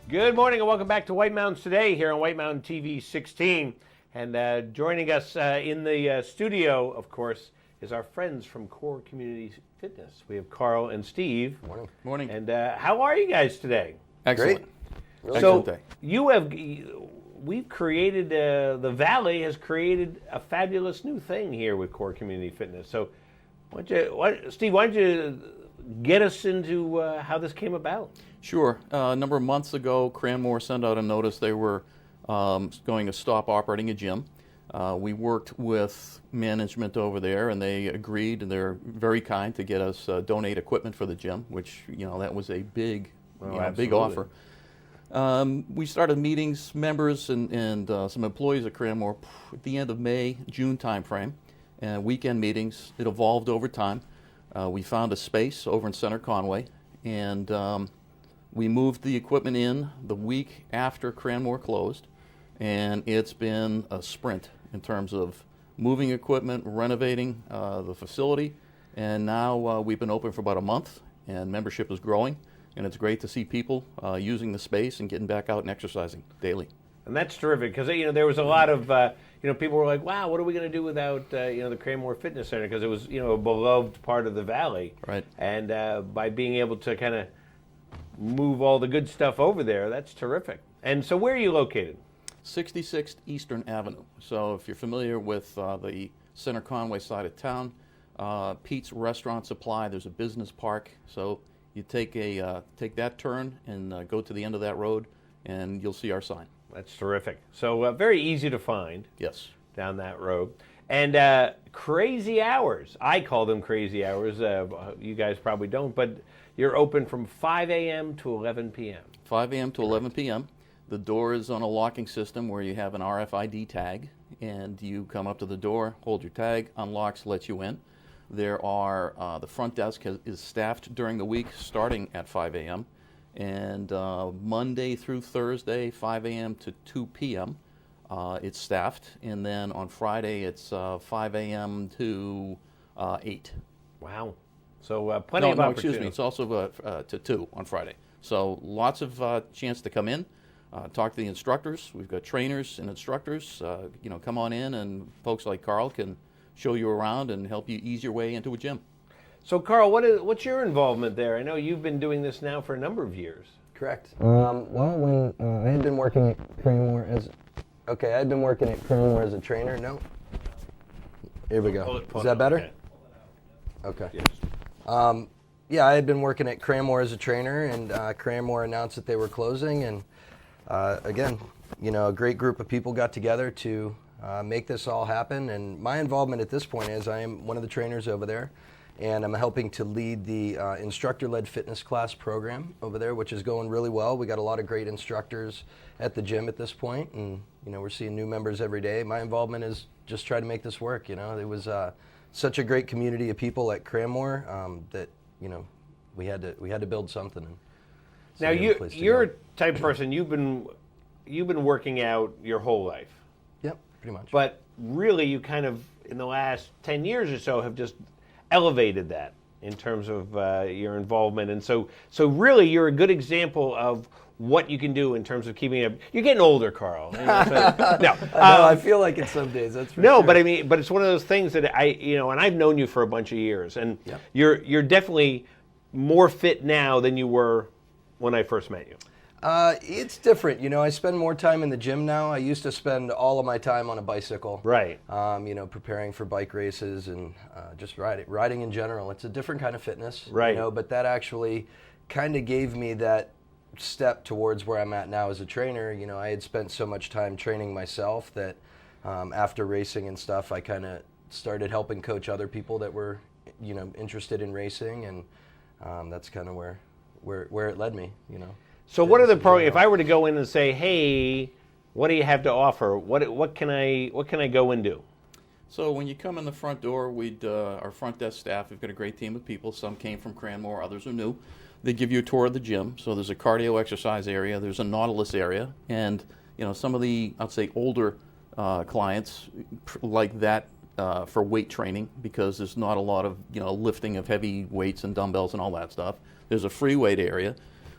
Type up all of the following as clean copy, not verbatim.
Good morning and welcome back to White Mountains Today here on White Mountain TV 16. And joining us in the studio, of course, is our friends from Core Community Fitness. We have Carl and Steve. Morning. Morning. And how are you guys today? Excellent. Great. Really So excellent day. we've created, the Valley has created a fabulous new thing here with Core Community Fitness. So Steve, why don't you get us into how this came about? Sure. A number of months ago, Cranmore sent out a notice they were going to stop operating a gym. We worked with management over there, and they agreed, and they're very kind to get us donate equipment for the gym, which, that was a big, big offer. We started meetings, members and some employees at Cranmore at the end of May, June timeframe, and weekend meetings. It evolved over time. We found a space over in Center Conway, and we moved the equipment in the week after Cranmore closed, and it's been a sprint in terms of moving equipment, renovating the facility, and now we've been open for about a month, and membership is growing, and it's great to see people using the space and getting back out and exercising daily. And that's terrific because there was a lot of people were like, wow, what are we going to do without the Cranmore Fitness Center, because it was a beloved part of the Valley. Right. And by being able to kind of move all the good stuff over there, that's terrific. And so where are you located? 66th Eastern Avenue. So if you're familiar with the Center Conway side of town, Pete's Restaurant Supply, there's a business park. So you take that turn and go to the end of that road, and you'll see our sign. That's terrific. So very easy to find. Yes. Down that road. And crazy hours. I call them crazy hours. You guys probably don't, but you're open from 5 a.m. to 11 p.m. 5 a.m. to 11 p.m. The door is on a locking system where you have an RFID tag, and you come up to the door, hold your tag, unlocks, lets you in. There are, the front desk is staffed during the week starting at 5 a.m. and Monday through Thursday, 5 a.m. to 2 p.m. It's staffed, and then on Friday it's 5 a.m. to 8. Wow. So plenty of opportunity. Excuse me. It's also to 2 on Friday. So lots of chance to come in, talk to the instructors. We've got trainers and instructors. Come on in, and folks like Carl can show you around and help you ease your way into a gym. So Carl, what's your involvement there? I know you've been doing this now for a number of years. Correct. Well, when I had been working at Cranmore as a trainer. No. Here we go. Is that better? Okay. Yes. I had been working at Cranmore as a trainer, and Cranmore announced that they were closing, and again, a great group of people got together to make this all happen. And my involvement at this point is I am one of the trainers over there, and I'm helping to lead the instructor-led fitness class program over there, which is going really well. We got a lot of great instructors at the gym at this point, and we're seeing new members every day. My involvement is just try to make this work. It was such a great community of people at Cranmore that we had to build something. Now you're a type of person, you've been working out your whole life. Yep, pretty much. But really, you kind of in the last 10 years or so have just elevated that in terms of your involvement, and so really you're a good example of what you can do in terms of keeping up. You're getting older, Carl. No, I feel like it some days. That's for no, sure. but it's one of those things that and I've known you for a bunch of years, and Yep. you're definitely more fit now than you were when I first met you. It's different. I spend more time in the gym now. I used to spend all of my time on a bicycle. Right. Preparing for bike races and just riding in general. It's a different kind of fitness. Right. But that actually kind of gave me that step towards where I'm at now as a trainer. I had spent so much time training myself that after racing and stuff, I kind of started helping coach other people that were, interested in racing, and that's kind of where it led me. So what are the programs? If I were to go in and say, hey, what do you have to offer? What can I go and do? So when you come in the front door, our front desk staff, we've got a great team of people. Some came from Cranmore, others are new. They give you a tour of the gym. So there's a cardio exercise area, there's a Nautilus area, and some of the, I'd say, older clients like that for weight training, because there's not a lot of lifting of heavy weights and dumbbells and all that stuff. There's a free weight area,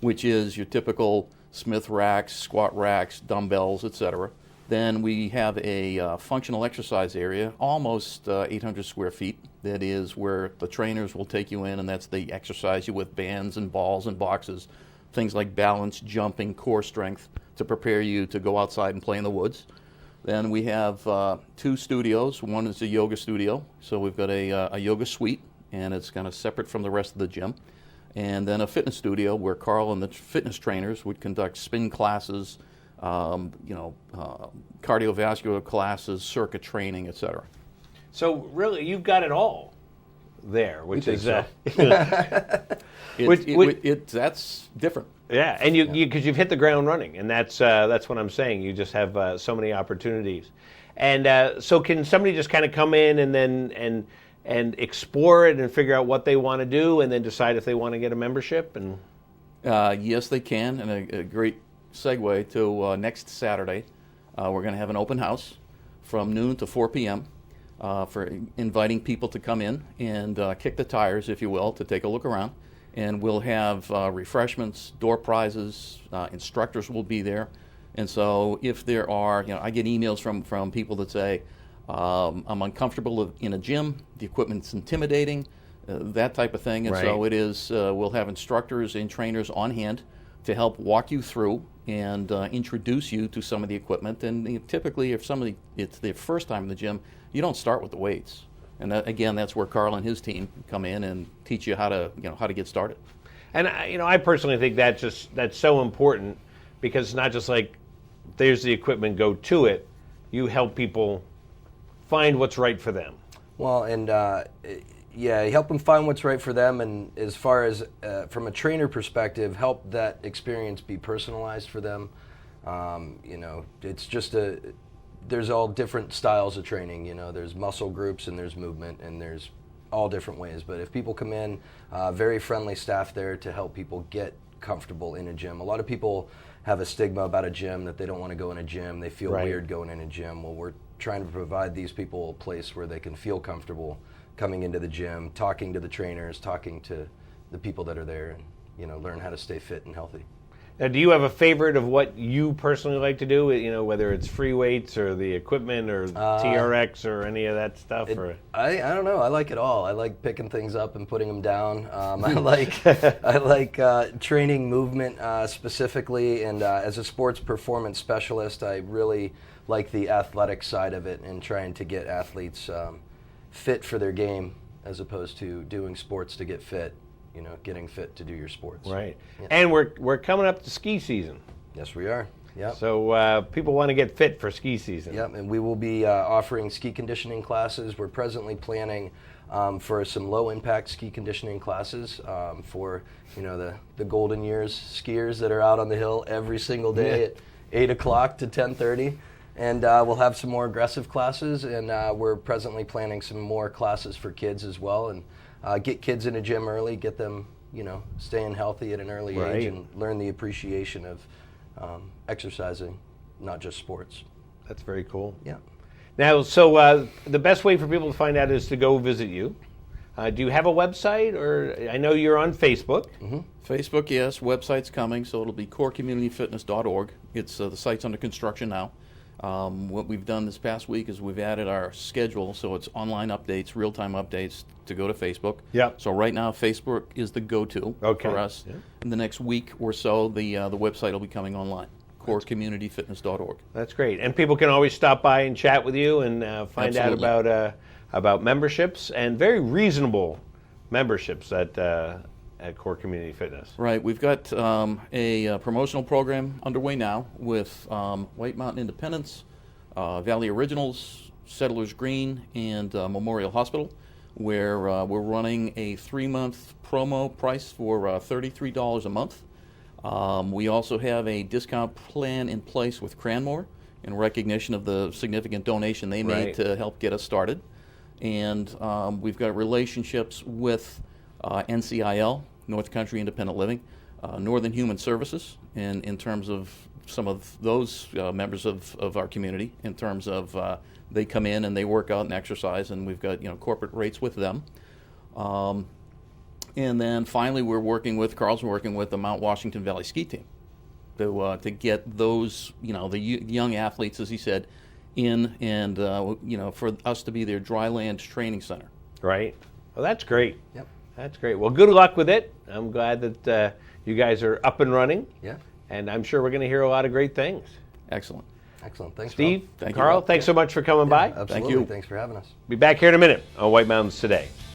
which is your typical Smith racks, squat racks, dumbbells, etc. Then we have a functional exercise area, almost 800 square feet. That is where the trainers will take you in, and that's they exercise you with bands and balls and boxes, things like balance, jumping, core strength, to prepare you to go outside and play in the woods. Then we have 2 studios. One is a yoga studio, so we've got a yoga suite, and it's kind of separate from the rest of the gym. And then a fitness studio where Carl and the fitness trainers would conduct spin classes, cardiovascular classes, circuit training, etc. So really, you've got it all there, which is that's different. Yeah, and because you've hit the ground running, and that's what I'm saying. You just have so many opportunities, and so can somebody just kind of come in and then and explore it and figure out what they want to do, and then decide if they want to get a membership? And yes, they can, and a great segue to next Saturday. We're going to have an open house from noon to 4 p.m. For inviting people to come in and kick the tires, if you will, to take a look around. And we'll have refreshments, door prizes, instructors will be there. And so if there are, I get emails from people that say, I'm uncomfortable in a gym, the equipment's intimidating, that type of thing. And right. So it is, we'll have instructors and trainers on hand to help walk you through and introduce you to some of the equipment. And typically, if it's their first time in the gym, you don't start with the weights. And again, that's where Carl and his team come in and teach you how to get started. And I personally think that's so important, because it's not just like there's the equipment, go to it. You help people find what's right for them. Well, and help them find what's right for them, and as far as from a trainer perspective, help that experience be personalized for them. It's just there's all different styles of training. There's muscle groups and there's movement and there's all different ways. But if people come in, very friendly staff there to help people get comfortable in a gym. A lot of people have a stigma about a gym, that they don't want to go in a gym. They feel right. weird going in a gym. Well, we're trying to provide these people a place where they can feel comfortable coming into the gym, talking to the trainers, talking to the people that are there, and learn how to stay fit and healthy. Now, do you have a favorite of what you personally like to do? Whether it's free weights or the equipment or TRX or any of that stuff? I don't know. I like it all. I like picking things up and putting them down. I like training movement specifically, and as a sports performance specialist, I really like the athletic side of it and trying to get athletes fit for their game, as opposed to doing sports to get fit. Getting fit to do your sports. Right. Yeah. And we're coming up to ski season. Yes, we are. Yep. So people want to get fit for ski season. Yep, and we will be offering ski conditioning classes. We're presently planning for some low-impact ski conditioning classes for the golden years skiers that are out on the hill every single day at 8 o'clock to 10:30. And we'll have some more aggressive classes, and we're presently planning some more classes for kids as well. And get kids in a gym early, get them, staying healthy at an early right. age, and learn the appreciation of exercising, not just sports. That's very cool. Yeah. Now, so the best way for people to find out is to go visit you. Do you have a website? Or I know you're on Facebook. Mm-hmm. Facebook, yes. Website's coming, so it'll be corecommunityfitness.org. It's the site's under construction now. What we've done this past week is we've added our schedule, so it's online updates, real-time updates to go to Facebook. Yep. So right now, Facebook is the go-to for us. Yep. In the next week or so, the website will be coming online, corecommunityfitness.org. That's great. And people can always stop by and chat with you and find Absolutely. out about memberships, and very reasonable memberships at Core Community Fitness. Right. We've got a promotional program underway now with White Mountain Independence, Valley Originals, Settlers Green, and Memorial Hospital, where we're running a 3-month promo price for $33 a month. We also have a discount plan in place with Cranmore in recognition of the significant donation they made Right. to help get us started. And we've got relationships with NCIL, North Country Independent Living, Northern Human Services, in terms of some of those members of our community, in terms of they come in and they work out and exercise, and we've got corporate rates with them. And then finally, Carl's working with the Mount Washington Valley Ski Team. to get those, the young athletes, as he said, in, and for us to be their dry land training center. Right. Well, that's great. Yep. That's great. Well, good luck with it. I'm glad that you guys are up and running. Yeah. And I'm sure we're going to hear a lot of great things. Excellent. Excellent. Thanks, Steve, Rob. Thank you, Carl, Rob. thanks so much for coming by. Absolutely. Thank you. Thanks for having us. Be back here in a minute on White Mountains Today.